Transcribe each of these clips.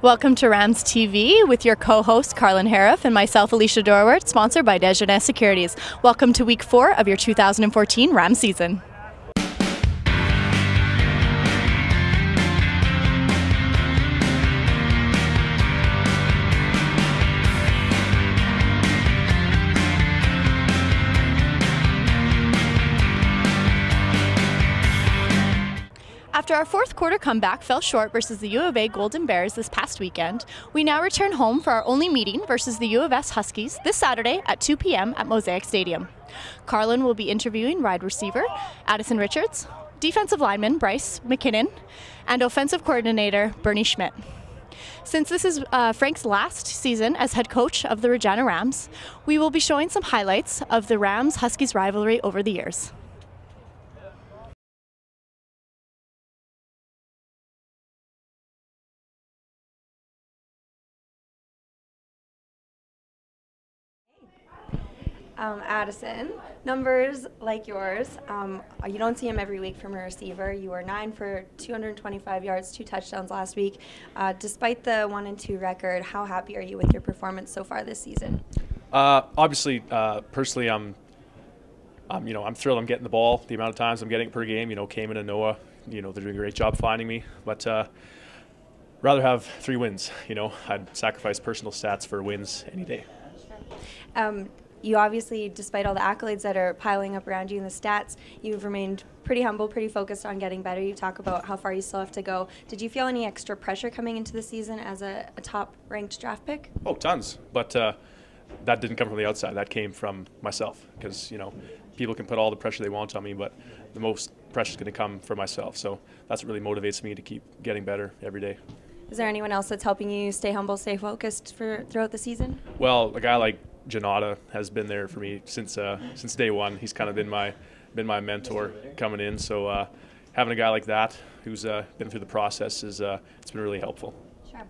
Welcome to Rams TV with your co-host Karlen Herauf and myself, Alicia Dorwart, sponsored by Desjardins Securities. Welcome to Week 4 of your 2014 Rams season. After our fourth quarter comeback fell short versus the U of A Golden Bears this past weekend, we now return home for our only meeting versus the U of S Huskies this Saturday at 2 p.m. at Mosaic Stadium. Karlen will be interviewing wide receiver Addison Richards, defensive lineman Bryce McKinnon, and offensive coordinator Bernie Schmidt. Since this is Frank's last season as head coach of the Regina Rams, we will be showing some highlights of the Rams-Huskies rivalry over the years. Addison, numbers like yours, you don't see them every week from a receiver. You were 9 for 225 yards, 2 touchdowns last week. Despite the 1-2 record, how happy are you with your performance so far this season? Obviously, personally, I'm thrilled I'm getting the ball. The amount of times I'm getting it per game, Cayman and Noah, they're doing a great job finding me. But rather have 3 wins. I'd sacrifice personal stats for wins any day. You obviously, despite all the accolades that are piling up around you in the stats, you've remained pretty humble, pretty focused on getting better. You talk about how far you still have to go. Did you feel any extra pressure coming into the season as a top-ranked draft pick? Oh, tons. But that didn't come from the outside. That came from myself because, people can put all the pressure they want on me, but the most pressure is going to come from myself. So that's what really motivates me to keep getting better every day. Is there anyone else that's helping you stay humble, stay focused throughout the season? Well, a guy like Janata has been there for me since day one. He's kind of been my mentor coming in. So having a guy like that who's been through the process it's been really helpful. Sure.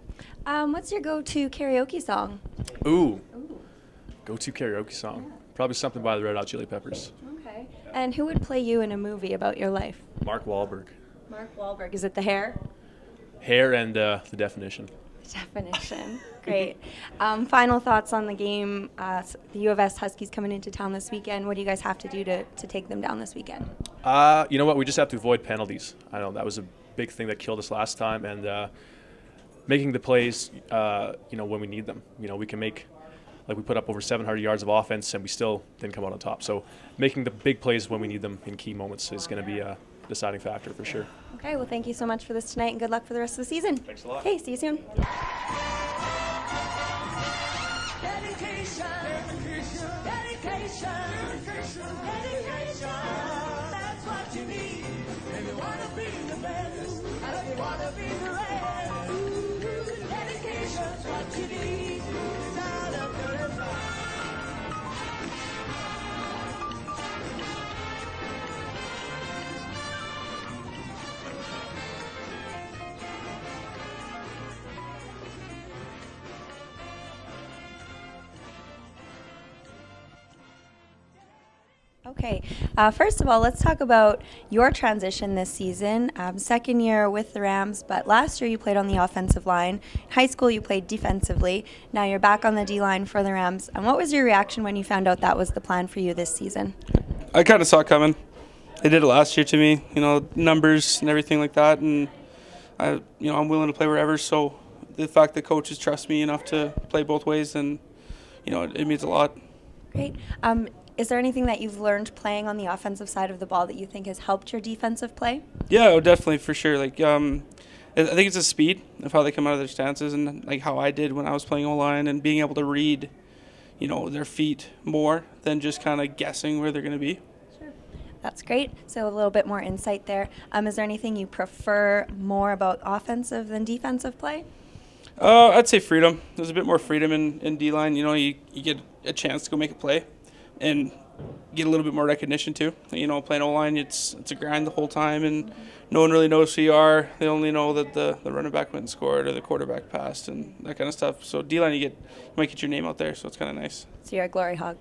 What's your go-to karaoke song? Ooh. Go-to karaoke song. Yeah. Probably something by the Red Hot Chili Peppers. Okay. And who would play you in a movie about your life? Mark Wahlberg. Mark Wahlberg. Is it the hair? Hair and the definition. Definition. Great. Final thoughts on the game. The U of S Huskies coming into town this weekend. What do you guys have to do to take them down this weekend? You know what? We just have to avoid penalties. I know that was a big thing that killed us last time, and making the plays, when we need them. We can make, we put up over 700 yards of offense, and we still didn't come out on top. So making the big plays when we need them in key moments is going to be a deciding factor for sure. Okay, well, thank you so much for this tonight, and good luck for the rest of the season. Thanks a lot. Okay, see you soon. Dedication, dedication, dedication, that's what you need. If you want to be the best, and if you want to be the rest, dedication's what you need. Out of your life. Okay, first of all, let's talk about your transition this season. Second year with the Rams, but last year you played on the offensive line. In high school you played defensively. Now you're back on the D-line for the Rams. And what was your reaction when you found out that was the plan for you this season? I kind of saw it coming. They did it last year to me, numbers and everything like that. And I'm willing to play wherever. So the fact that coaches trust me enough to play both ways, and it means a lot. Great. Is there anything that you've learned playing on the offensive side of the ball that you think has helped your defensive play? Yeah, definitely, for sure. I think it's the speed of how they come out of their stances, and how I did when I was playing O-line, and being able to read, their feet more than just kind of guessing where they're going to be. Sure. That's great. So a little bit more insight there. Is there anything you prefer more about offensive than defensive play? I'd say freedom. There's a bit more freedom in D-line. You get a chance to go make a play and get a little bit more recognition too. Playing O-line, it's a grind the whole time, and no one really knows who you are. They only know that the running back went and scored or the quarterback passed and that kind of stuff. So D-line, you might get your name out there, so it's kind of nice. So you're a glory hog.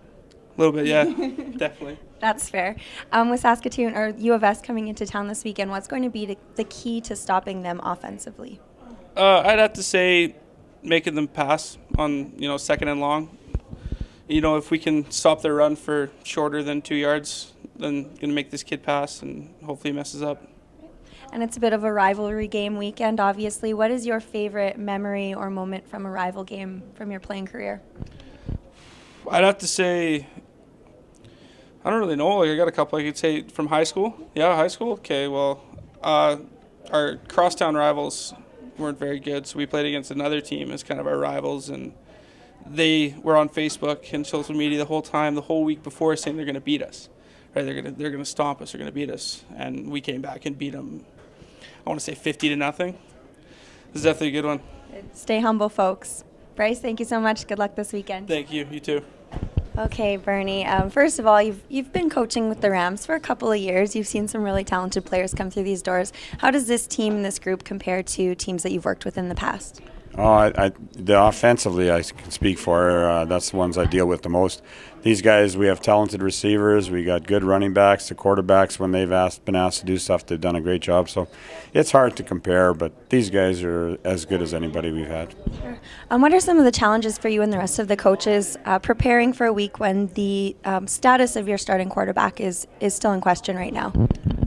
A little bit, yeah, definitely. That's fair. With Saskatchewan or U of S coming into town this weekend, what's going to be the key to stopping them offensively? I'd have to say making them pass on, second and long. If we can stop their run for shorter than 2 yards, then going to make this kid pass and hopefully he messes up. And it's a bit of a rivalry game weekend, obviously. What is your favorite memory or moment from a rival game from your playing career? I'd have to say, I don't really know. I got a couple I could say from high school. Yeah, high school? Okay, well, our crosstown rivals weren't very good, so we played against another team as kind of our rivals, and they were on Facebook and social media the whole week before, saying they're going to beat us. Right? They're going to stomp us. They're going to beat us, and we came back and beat them. I want to say 50-0. This is definitely a good one. Stay humble, folks. Bryce, thank you so much. Good luck this weekend. Thank you. You too. Okay, Bernie. First of all, you've been coaching with the Rams for a couple of years. You've seen some really talented players come through these doors. How does this team and this group compare to teams that you've worked with in the past? The offensively, I can speak for. That's the ones I deal with the most. These guys, we have talented receivers. We got good running backs. The quarterbacks, when they've been asked to do stuff, they've done a great job. So it's hard to compare, but these guys are as good as anybody we've had. Sure. What are some of the challenges for you and the rest of the coaches preparing for a week when the status of your starting quarterback is still in question right now?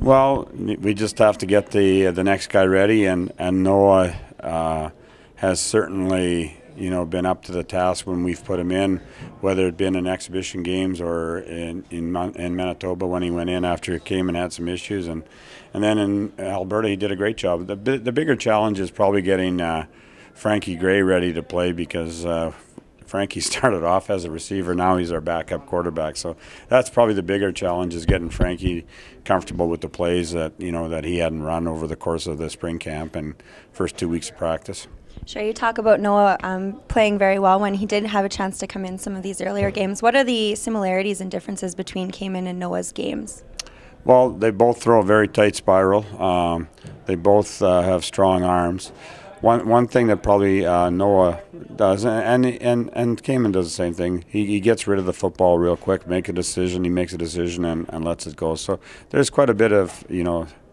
Well, we just have to get the next guy ready, and Noah has certainly been up to the task when we've put him in, whether it been in exhibition games or in Manitoba when he went in after he came and had some issues, and then in Alberta he did a great job. The bigger challenge is probably getting Frankie Gray ready to play, because Frankie started off as a receiver. Now he's our backup quarterback, so that's probably the bigger challenge, is getting Frankie comfortable with the plays that that he hadn't run over the course of the spring camp and first 2 weeks of practice. Sure, you talk about Noah playing very well when he did have a chance to come in some of these earlier games. What are the similarities and differences between Cayman and Noah's games? Well, they both throw a very tight spiral. They both have strong arms. One thing that probably Noah does, and Cayman does the same thing, he gets rid of the football real quick, make a decision, he makes a decision and lets it go. So there's quite a bit of,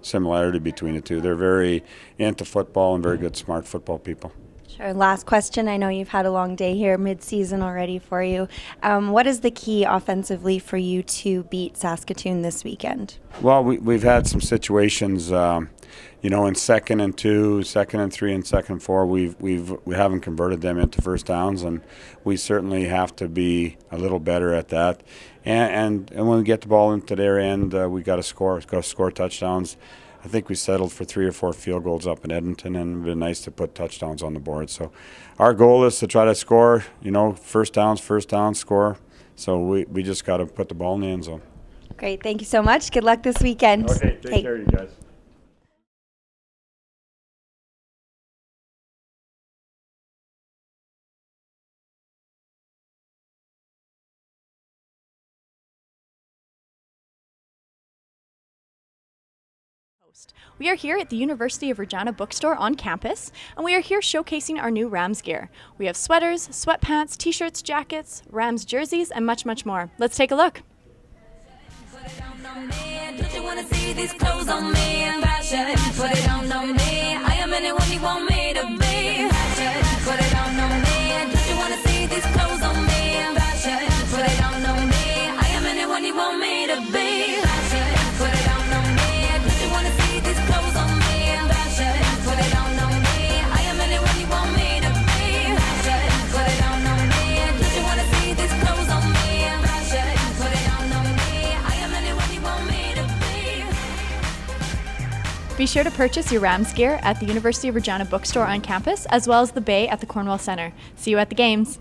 similarity between the two. They're very into football and very good, smart football people. Sure. Last question. I know you've had a long day here, mid-season already for you. What is the key offensively for you to beat Saskatoon this weekend? Well, we've had some situations, in 2nd and 2, 2nd and 3, and 2nd and 4. We haven't converted them into first downs, and we certainly have to be a little better at that. And when we get the ball into their end, we got to score. Got to score touchdowns. I think we settled for 3 or 4 field goals up in Edmonton, and it'd been nice to put touchdowns on the board. So our goal is to try to score, first downs, score. So we just got to put the ball in the end zone. Great. Thank you so much. Good luck this weekend. Okay, take care, you guys. We are here at the University of Regina bookstore on campus, and we are here showcasing our new Rams gear. We have sweaters, sweatpants, t-shirts, jackets, Rams jerseys, and much, much more. Let's take a look. Put it on me. Don't you wanna see these clothes on me? Fashion. Put it on me. I am anyone you want me to be. Fashion. Put it on me. Don't you wanna see these clothes on me? Fashion. Put it on me. I am anyone you want me to be. Fashion. Put it on me. Don't you wanna see these clothes on me? Fashion. Put it on me. I am anyone you want me to be. Fashion. Put it on me. Don't you wanna see these clothes on me? Fashion. Put it on me. I am anyone you want me to be. Be sure to purchase your Rams gear at the University of Regina bookstore on campus, as well as the Bay at the Cornwall Centre. See you at the games.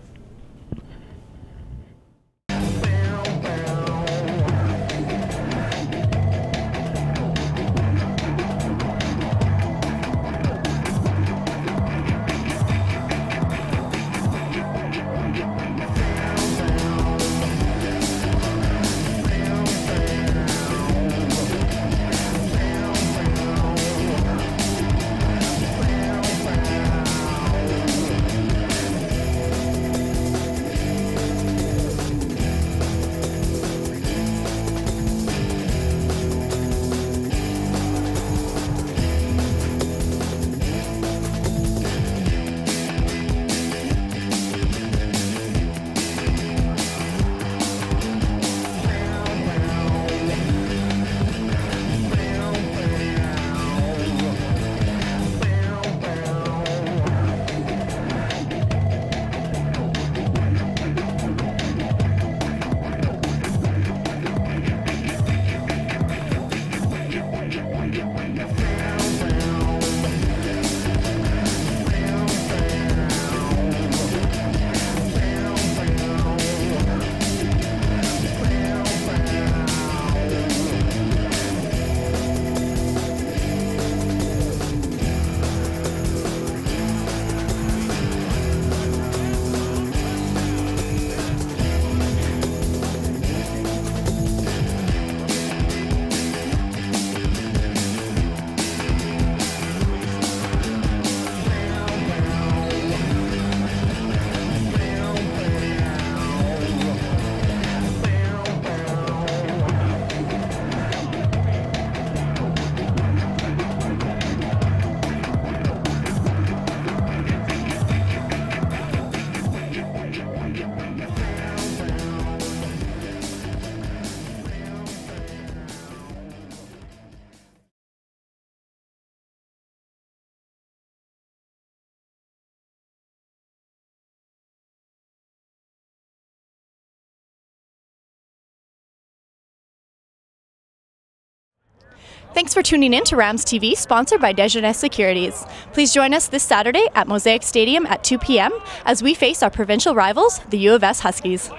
Thanks for tuning in to Rams TV, sponsored by Desjardins Securities. Please join us this Saturday at Mosaic Stadium at 2 p.m. as we face our provincial rivals, the U of S Huskies.